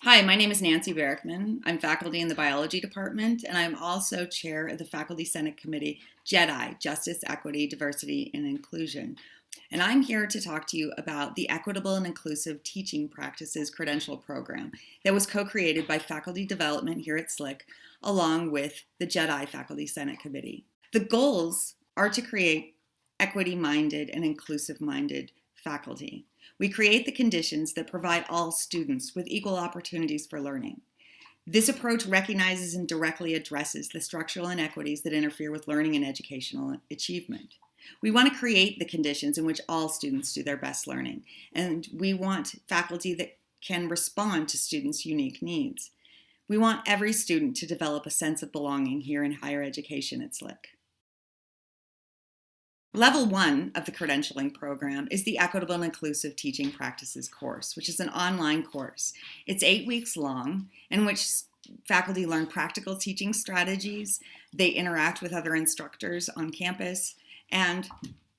Hi, my name is Nancy Berickman. I'm faculty in the biology department, and I'm also chair of the Faculty Senate Committee, JEDI, Justice, Equity, Diversity, and Inclusion. And I'm here to talk to you about the Equitable and Inclusive Teaching Practices Credential program that was co-created by Faculty Development here at SLIC, along with the JEDI Faculty Senate Committee. The goals are to create equity-minded and inclusive-minded faculty. We create the conditions that provide all students with equal opportunities for learning. This approach recognizes and directly addresses the structural inequities that interfere with learning and educational achievement. We want to create the conditions in which all students do their best learning, and we want faculty that can respond to students' unique needs. We want every student to develop a sense of belonging here in higher education at SLIC. Level 1 of the credentialing program is the Equitable and Inclusive Teaching Practices course, which is an online course. It's 8 weeks long, in which faculty learn practical teaching strategies, they interact with other instructors on campus, and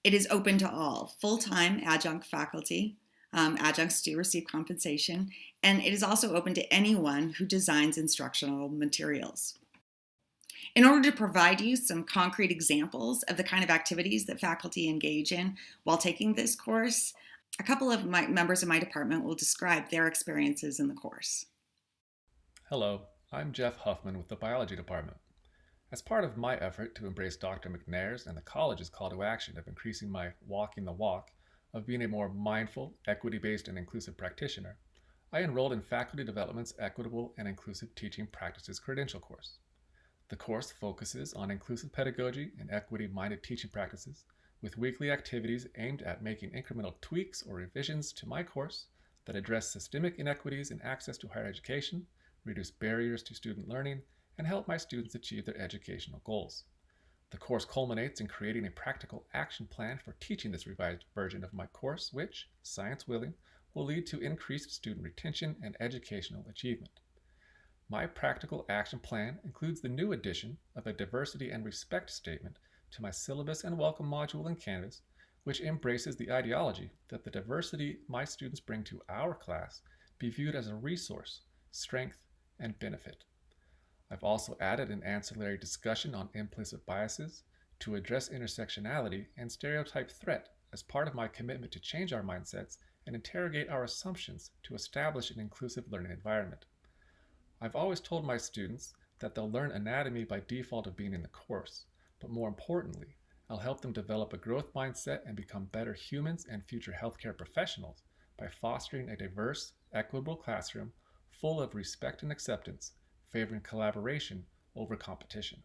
it is open to all. Full-time adjunct faculty, adjuncts do receive compensation, and it is also open to anyone who designs instructional materials. In order to provide you some concrete examples of the kind of activities that faculty engage in while taking this course, a couple of members of my department will describe their experiences in the course. Hello, I'm Jeff Huffman with the Biology Department. As part of my effort to embrace Dr. McNair's and the college's call to action of increasing my walking the walk of being a more mindful, equity-based, and inclusive practitioner, I enrolled in Faculty Development's Equitable and Inclusive Teaching Practices Credential course. The course focuses on inclusive pedagogy and equity-minded teaching practices, with weekly activities aimed at making incremental tweaks or revisions to my course that address systemic inequities in access to higher education, reduce barriers to student learning, and help my students achieve their educational goals. The course culminates in creating a practical action plan for teaching this revised version of my course, which, science willing, will lead to increased student retention and educational achievement. My practical action plan includes the new addition of a diversity and respect statement to my syllabus and welcome module in Canvas, which embraces the ideology that the diversity my students bring to our class be viewed as a resource, strength, and benefit. I've also added an ancillary discussion on implicit biases to address intersectionality and stereotype threat as part of my commitment to change our mindsets and interrogate our assumptions to establish an inclusive learning environment. I've always told my students that they'll learn anatomy by default of being in the course, but more importantly, I'll help them develop a growth mindset and become better humans and future healthcare professionals by fostering a diverse, equitable classroom full of respect and acceptance, favoring collaboration over competition.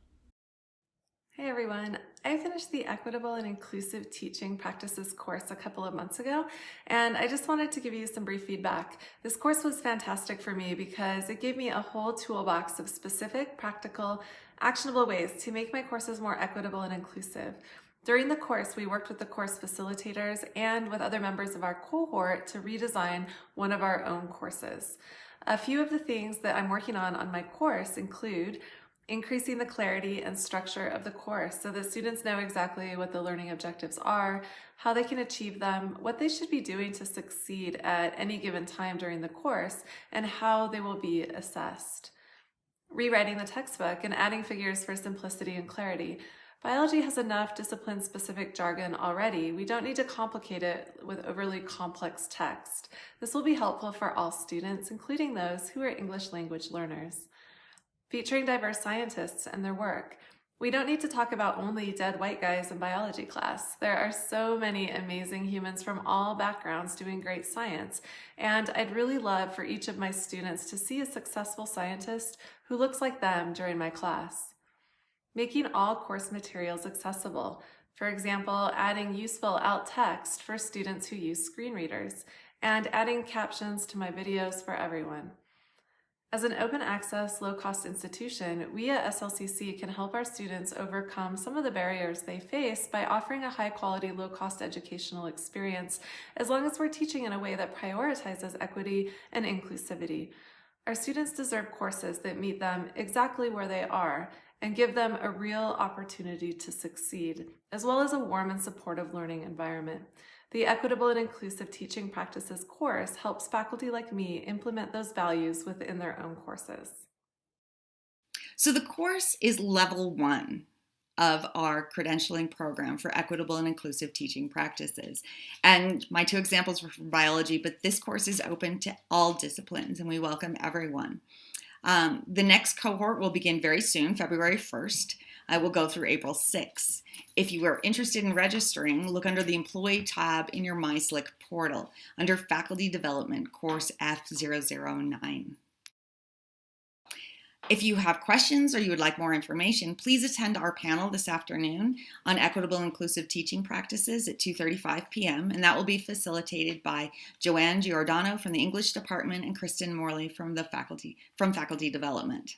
Hey everyone, I finished the Equitable and Inclusive Teaching Practices course a couple of months ago, and I just wanted to give you some brief feedback. This course was fantastic for me because it gave me a whole toolbox of specific, practical, actionable ways to make my courses more equitable and inclusive. During the course, we worked with the course facilitators and with other members of our cohort to redesign one of our own courses. A few of the things that I'm working on my course include increasing the clarity and structure of the course so that students know exactly what the learning objectives are, how they can achieve them, what they should be doing to succeed at any given time during the course, and how they will be assessed. Rewriting the textbook and adding figures for simplicity and clarity. Biology has enough discipline-specific jargon already. We don't need to complicate it with overly complex text. This will be helpful for all students, including those who are English language learners. Featuring diverse scientists and their work. We don't need to talk about only dead white guys in biology class. There are so many amazing humans from all backgrounds doing great science, and I'd really love for each of my students to see a successful scientist who looks like them during my class. Making all course materials accessible. For example, adding useful alt text for students who use screen readers, and adding captions to my videos for everyone. As an open access, low-cost institution, we at SLCC can help our students overcome some of the barriers they face by offering a high-quality, low-cost educational experience, as long as we're teaching in a way that prioritizes equity and inclusivity. Our students deserve courses that meet them exactly where they are and give them a real opportunity to succeed, as well as a warm and supportive learning environment. The Equitable and Inclusive Teaching Practices course helps faculty like me implement those values within their own courses. So the course is level 1 of our credentialing program for equitable and inclusive teaching practices. And my 2 examples were from biology, but this course is open to all disciplines and we welcome everyone. The next cohort will begin very soon, February 1st. I will go through April 6th. If you are interested in registering, look under the Employee tab in your MySlick portal under Faculty Development, Course F009. If you have questions or you would like more information, please attend our panel this afternoon on equitable inclusive teaching practices at 2:35 p.m. and that will be facilitated by Joanne Giordano from the English department and Kristen Morley from faculty development.